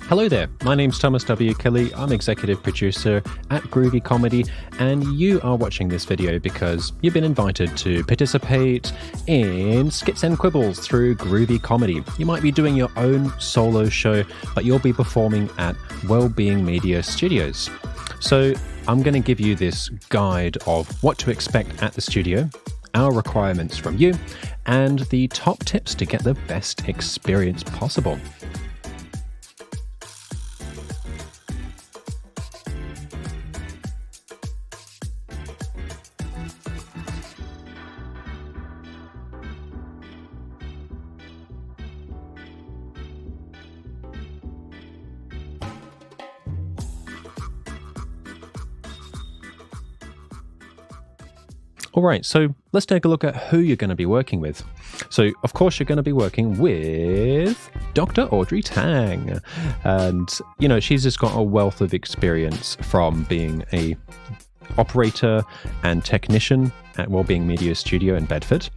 Hello there, my name's Thomas W. Kelly. I'm executive producer at Groovie Comedy, and you are watching this video because you've been invited to participate in Skits and Quibbles through Groovie Comedy. You might be doing your own solo show, but you'll be performing at Wellbeing Media Studios. So I'm going to give you this guide of what to expect at the studio, our requirements from you, and the top tips to get the best experience possible. All right, so let's take a look at who you're going to be working with. So, of course, you're going to be working with Dr. Audrey Tang. And, you know, she's just got a wealth of experience from being a operator and technician at Wellbeing Media Studio in Bedford.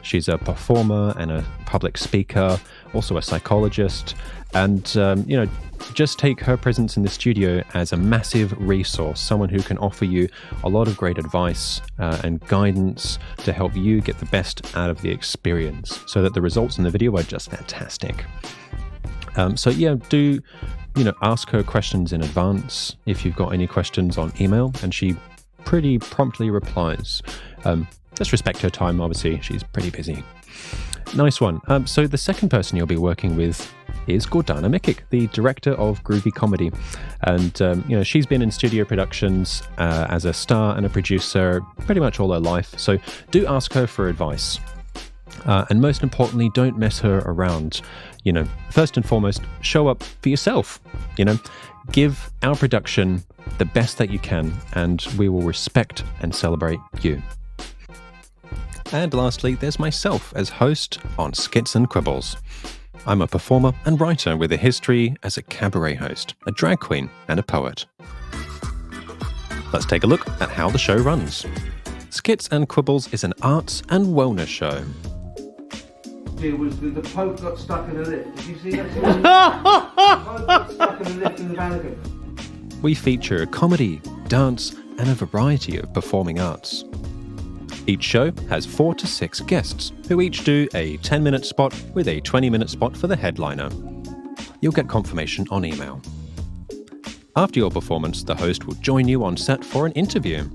She's a performer and a public speaker, also a psychologist. And, you know, just take her presence in the studio as a massive resource, someone who can offer you a lot of great advice and guidance to help you get the best out of the experience so that the results in the video are just fantastic. So yeah, do, you know, ask her questions in advance if you've got any questions on email, and she pretty promptly replies. Just respect her time, obviously, she's pretty busy. Nice one. So the second person you'll be working with is Gordana Mikic, the director of Groovie Comedy. And, you know, she's been in studio productions as a star and a producer pretty much all her life. So do ask her for advice. And most importantly, don't mess her around. You know, first and foremost, show up for yourself. You know, give our production the best that you can, and we will respect and celebrate you. And lastly, there's myself as host on Skits and Quibbles. I'm a performer and writer with a history as a cabaret host, a drag queen, and a poet. Let's take a look at how the show runs. Skits and Quibbles is an arts and wellness show. It was the Pope got stuck in a lift. Did you see that? The Pope got stuck in a lift in the Vatican. We feature comedy, dance, and a variety of performing arts. Each show has 4 to 6 guests, who each do a 10-minute spot with a 20-minute spot for the headliner. You'll get confirmation on email. After your performance, the host will join you on set for an interview.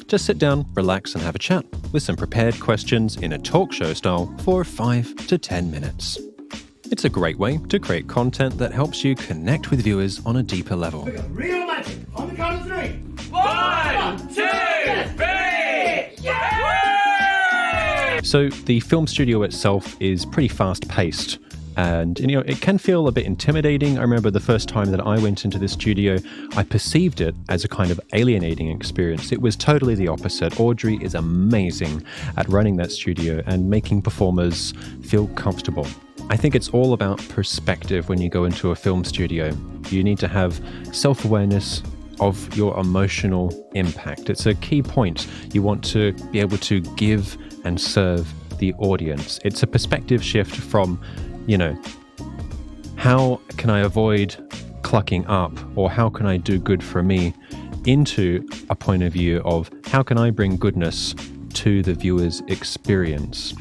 Just sit down, relax, and have a chat with some prepared questions in a talk show style for 5 to 10 minutes. It's a great way to create content that helps you connect with viewers on a deeper level. Real magic on the count of 3. 1, 2, 3! So the film studio itself is pretty fast-paced, and you know, it can feel a bit intimidating. I remember the first time that I went into the studio, I perceived it as a kind of alienating experience. It was totally the opposite. Audrey is amazing at running that studio and making performers feel comfortable. I think it's all about perspective when you go into a film studio. You need to have self-awareness of your emotional impact. It's a key point. You want to be able to give and serve the audience. It's a perspective shift from, you know, how can I avoid clucking up, or how can I do good for me, into a point of view of how can I bring goodness to the viewer's experience.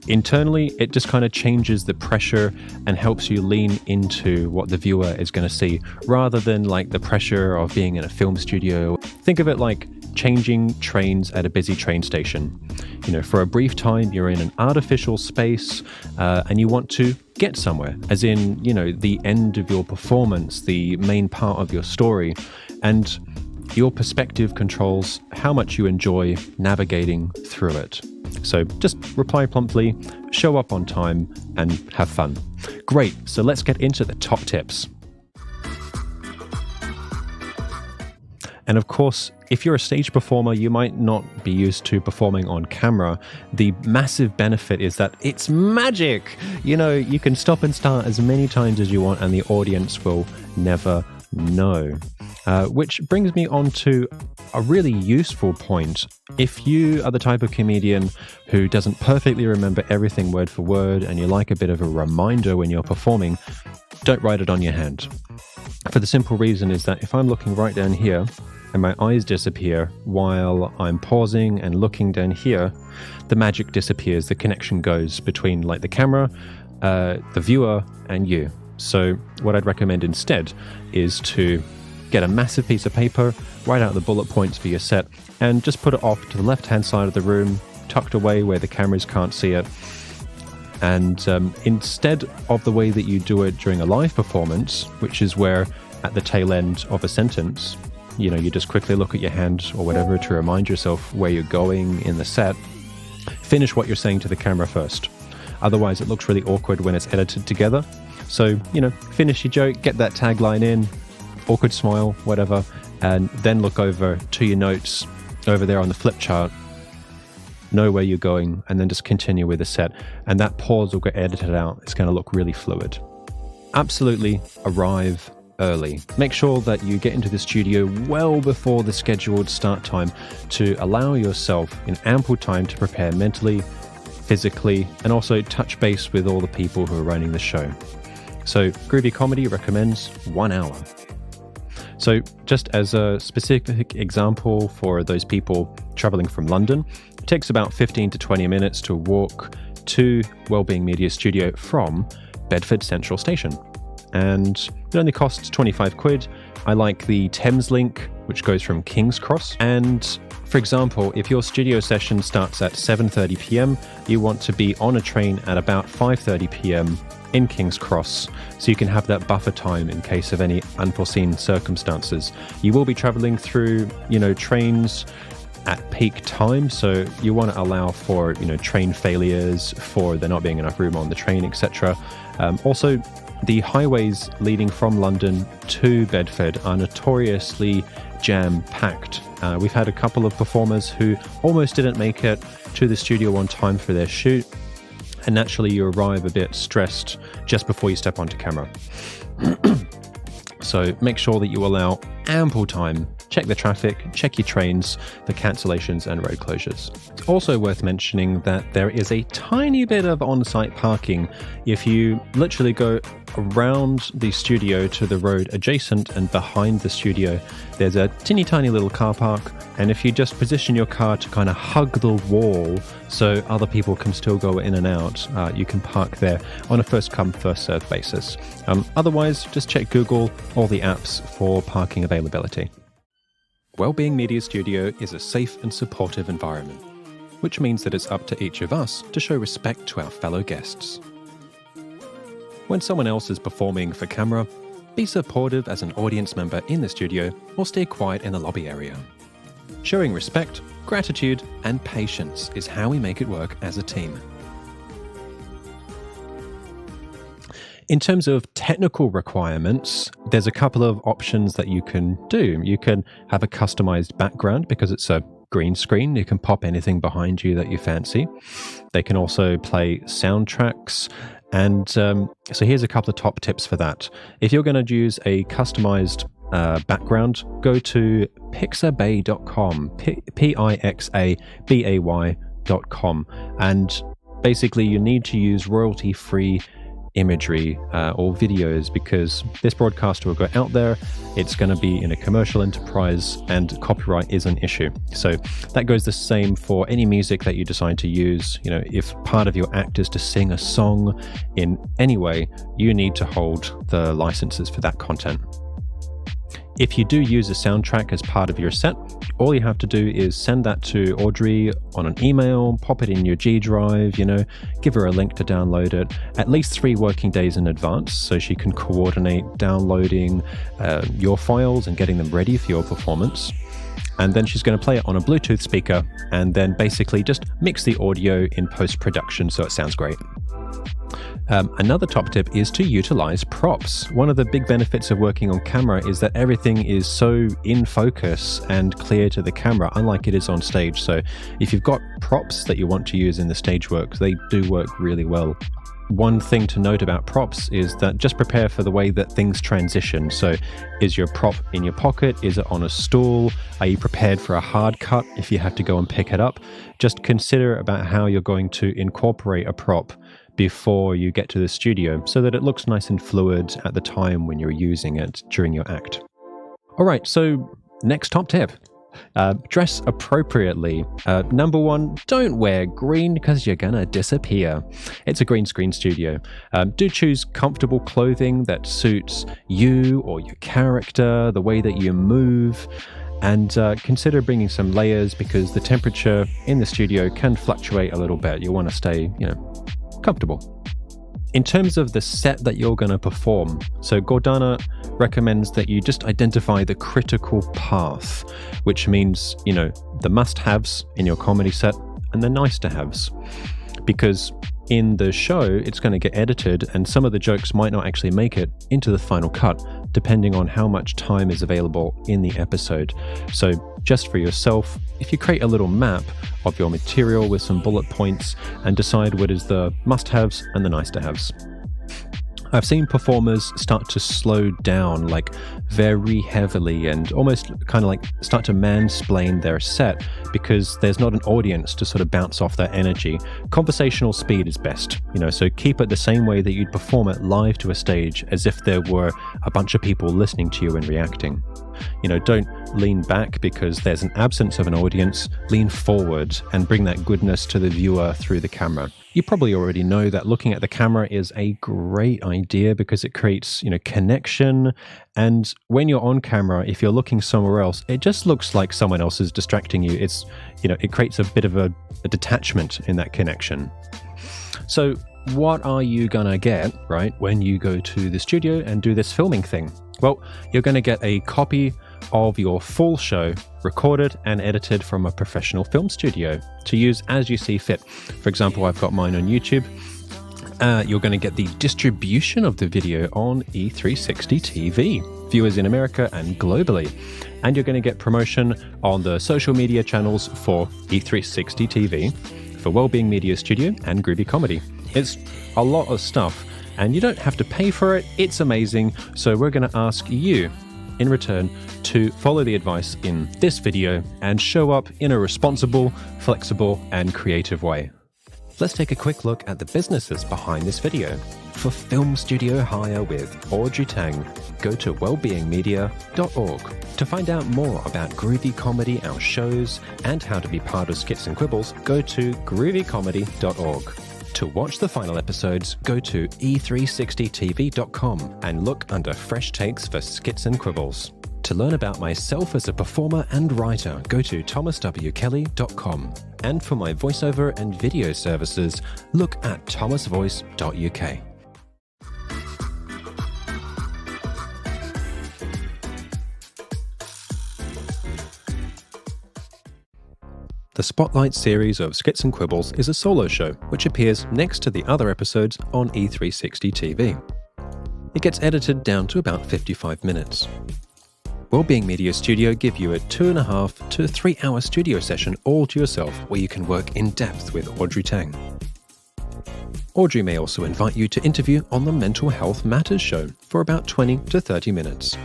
Internally, it just kind of changes the pressure and helps you lean into what the viewer is going to see, rather than like the pressure of being in a film studio. Think of it like changing trains at a busy train station. You know, for a brief time, you're in an artificial space and you want to get somewhere, as in, you know, the end of your performance, the main part of your story. And your perspective controls how much you enjoy navigating through it. So just reply promptly, show up on time, and have fun. Great, so let's get into the top tips. And of course, if you're a stage performer, you might not be used to performing on camera. The massive benefit is that it's magic. You know, you can stop and start as many times as you want and the audience will never know. Which brings me on to a really useful point. If you are the type of comedian who doesn't perfectly remember everything word for word and you like a bit of a reminder when you're performing, don't write it on your hand. for the simple reason is that if I'm looking right down here and my eyes disappear while I'm pausing and looking down here, the magic disappears. The connection goes between like the camera, the viewer, and you. So what I'd recommend instead is to get a massive piece of paper, write out the bullet points for your set, and just put it off to the left-hand side of the room, tucked away where the cameras can't see it. And instead of the way that you do it during a live performance, which is where at the tail end of a sentence, you know, you just quickly look at your hand or whatever to remind yourself where you're going in the set, finish what you're saying to the camera first. Otherwise, it looks really awkward when it's edited together. So, you know, finish your joke, get that tagline in, awkward smile, whatever, and then look over to your notes over there on the flip chart, know where you're going, and then just continue with the set. And that pause will get edited out. It's going to look really fluid. Absolutely arrive early. Make sure that you get into the studio well before the scheduled start time to allow yourself in ample time to prepare mentally, physically, and also touch base with all the people who are running the show. So Groovie Comedy recommends 1 hour. So just as a specific example for those people traveling from London, it takes about 15 to 20 minutes to walk to Wellbeing Media Studio from Bedford Central Station. And it only costs 25 quid. I like the Thames link, which goes from King's Cross. And for example, if your studio session starts at 7:30 p.m, you want to be on a train at about 5:30 p.m. in King's Cross, so you can have that buffer time in case of any unforeseen circumstances. You will be traveling through, trains at peak time, so you want to allow for, train failures, for there not being enough room on the train, etc. Also, the highways leading from London to Bedford are notoriously jam-packed. We've had a couple of performers who almost didn't make it to the studio on time for their shoot, and naturally you arrive a bit stressed just before you step onto camera. So make sure that you allow ample time. Check the traffic, check your trains, the cancellations and road closures. It's also worth mentioning that there is a tiny bit of on-site parking. If you literally go around the studio to the road adjacent and behind the studio, there's a teeny tiny little car park. And if you just position your car to kind of hug the wall so other people can still go in and out, you can park there on a first come, first served basis. Otherwise, just check Google or the apps for parking availability. Wellbeing Media Studio is a safe and supportive environment, which means that it's up to each of us to show respect to our fellow guests. When someone else is performing for camera, be supportive as an audience member in the studio or stay quiet in the lobby area. Showing respect, gratitude, and patience is how we make it work as a team. In terms of technical requirements, there's a couple of options that you can do. You can have a customized background because it's a green screen. You can pop anything behind you that you fancy. They can also play soundtracks. And so here's a couple of top tips for that. If you're going to use a customized background, go to pixabay.com, pixabay.com. And basically you need to use royalty-free imagery or videos because this broadcast will go out there. It's going to be in a commercial enterprise and copyright is an issue. So that goes the same for any music that you decide to use. If part of your act is to sing a song in any way, you need to hold the licenses for that content. If you do use a soundtrack as part of your set, all you have to do is send that to Audrey on an email, pop it in your G drive, give her a link to download it at least 3 working days in advance so she can coordinate downloading your files and getting them ready for your performance. And then she's going to play it on a Bluetooth speaker and then basically just mix the audio in post-production so it sounds great. Another top tip is to utilize props. One of the big benefits of working on camera is that everything is so in focus and clear to the camera, unlike it is on stage. So if you've got props that you want to use in the stage work, they do work really well. One thing to note about props is that just prepare for the way that things transition. So is your prop in your pocket? Is it on a stool? Are you prepared for a hard cut if you have to go and pick it up? Just consider about how you're going to incorporate a prop before you get to the studio so that it looks nice and fluid at the time when you're using it during your act. All right, so next top tip. Dress appropriately. Number 1, don't wear green because you're gonna disappear. It's a green screen studio. Do choose comfortable clothing that suits you or your character, the way that you move, and consider bringing some layers because the temperature in the studio can fluctuate a little bit. You want to stay, comfortable. In terms of the set that you're going to perform, so Gordana recommends that you just identify the critical path, which means, the must-haves in your comedy set and the nice-to-haves. Because in the show, it's going to get edited and some of the jokes might not actually make it into the final cut, depending on how much time is available in the episode. So just for yourself, if you create a little map of your material with some bullet points and decide what is the must-haves and the nice-to-haves. I've seen performers start to slow down like very heavily and almost kind of like start to mansplain their set because there's not an audience to sort of bounce off that energy. Conversational speed is best, so keep it the same way that you'd perform it live to a stage as if there were a bunch of people listening to you and reacting. Don't lean back because there's an absence of an audience. Lean forward and bring that goodness to the viewer through the camera. You probably already know that looking at the camera is a great idea because it creates, connection. And when you're on camera, if you're looking somewhere else, it just looks like someone else is distracting you. It's, it creates a bit of a detachment in that connection. So what are you gonna get, right, when you go to the studio and do this filming thing? Well, you're going to get a copy of your full show recorded and edited from a professional film studio to use as you see fit. For example, I've got mine on YouTube. You're going to get the distribution of the video on E360 TV, viewers in America and globally. And you're going to get promotion on the social media channels for E360 TV, for Wellbeing Media Studio and Groovie Comedy. It's a lot of stuff. And you don't have to pay for it. It's amazing. So we're going to ask you in return to follow the advice in this video and show up in a responsible, flexible, and creative way. Let's take a quick look at the businesses behind this video. For film studio hire with Audrey Tang, go to wellbeingmedia.org. To find out more about Groovie Comedy, our shows, and how to be part of Skits and Quibbles, go to grooviecomedy.org. To watch the final episodes, go to e360tv.com and look under Fresh Takes for Skits and Quibbles. To learn about myself as a performer and writer, go to thomaswkelly.com. And for my voiceover and video services, look at thomasvoice.uk. The Spotlight series of Skits and Quibbles is a solo show which appears next to the other episodes on E360 TV. It gets edited down to about 55 minutes. Wellbeing Media Studio give you a 2.5 to 3 hour studio session all to yourself where you can work in depth with Audrey Tang. Audrey may also invite you to interview on the Mental Health Matters show for about 20 to 30 minutes.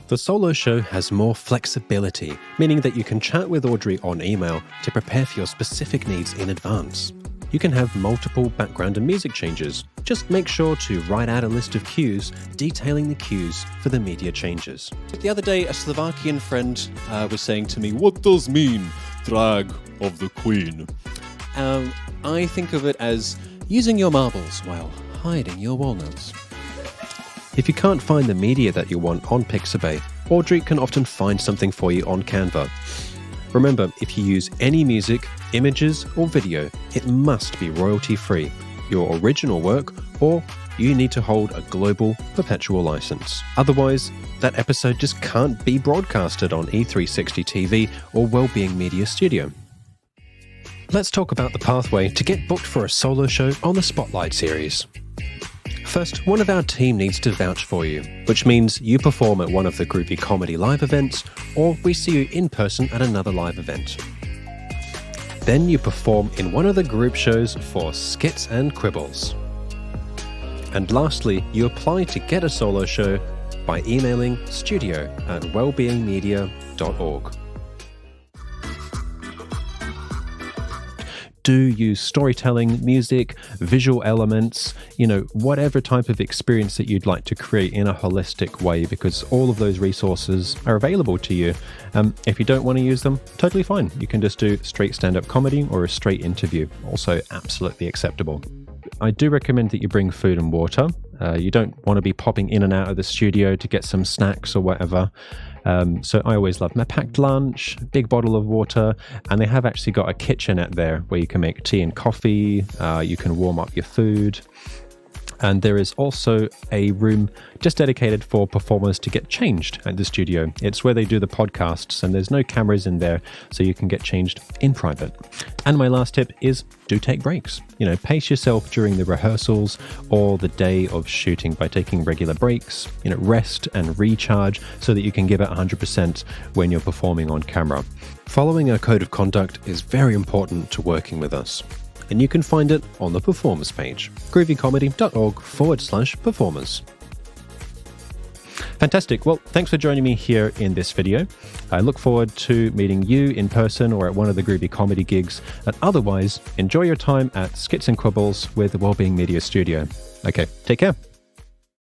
The solo show has more flexibility, meaning that you can chat with Audrey on email to prepare for your specific needs in advance. You can have multiple background and music changes. Just make sure to write out a list of cues detailing the cues for the media changes. The other day, a Slovakian friend was saying to me, "What does mean drag of the queen?" I think of it as using your marbles while hiding your walnuts. If you can't find the media that you want on Pixabay, Audrey can often find something for you on Canva. Remember, if you use any music, images, or video, it must be royalty-free, your original work, or you need to hold a global perpetual license. Otherwise, that episode just can't be broadcasted on E360 TV or Wellbeing Media Studio. Let's talk about the pathway to get booked for a solo show on the Spotlight series. First, one of our team needs to vouch for you, which means you perform at one of the Groovie Comedy live events, or we see you in person at another live event. Then you perform in one of the group shows for Skits and Quibbles. And lastly, you apply to get a solo show by emailing studio@wellbeingmedia.org. do use storytelling, music, visual elements, whatever type of experience that you'd like to create in a holistic way, because all of those resources are available to you. If you don't want to use them, totally fine. You can just do straight stand-up comedy or a straight interview. Also absolutely acceptable. I do recommend that you bring food and water. You don't want to be popping in and out of the studio to get some snacks or whatever. So I always love my packed lunch, big bottle of water, and they have actually got a kitchenette there where you can make tea and coffee, you can warm up your food. And there is also a room just dedicated for performers to get changed at the studio. It's where they do the podcasts, and there's no cameras in there, so you can get changed in private. And my last tip is do take breaks. Pace yourself during the rehearsals or the day of shooting by taking regular breaks, rest and recharge so that you can give it 100% when you're performing on camera. Following our code of conduct is very important to working with us. And you can find it on the performers page, grooviecomedy.org/performers. Fantastic. Well, thanks for joining me here in this video. I look forward to meeting you in person or at one of the Groovie comedy gigs. And otherwise, enjoy your time at Skits and Quibbles with the Wellbeing Media Studio. Okay, take care.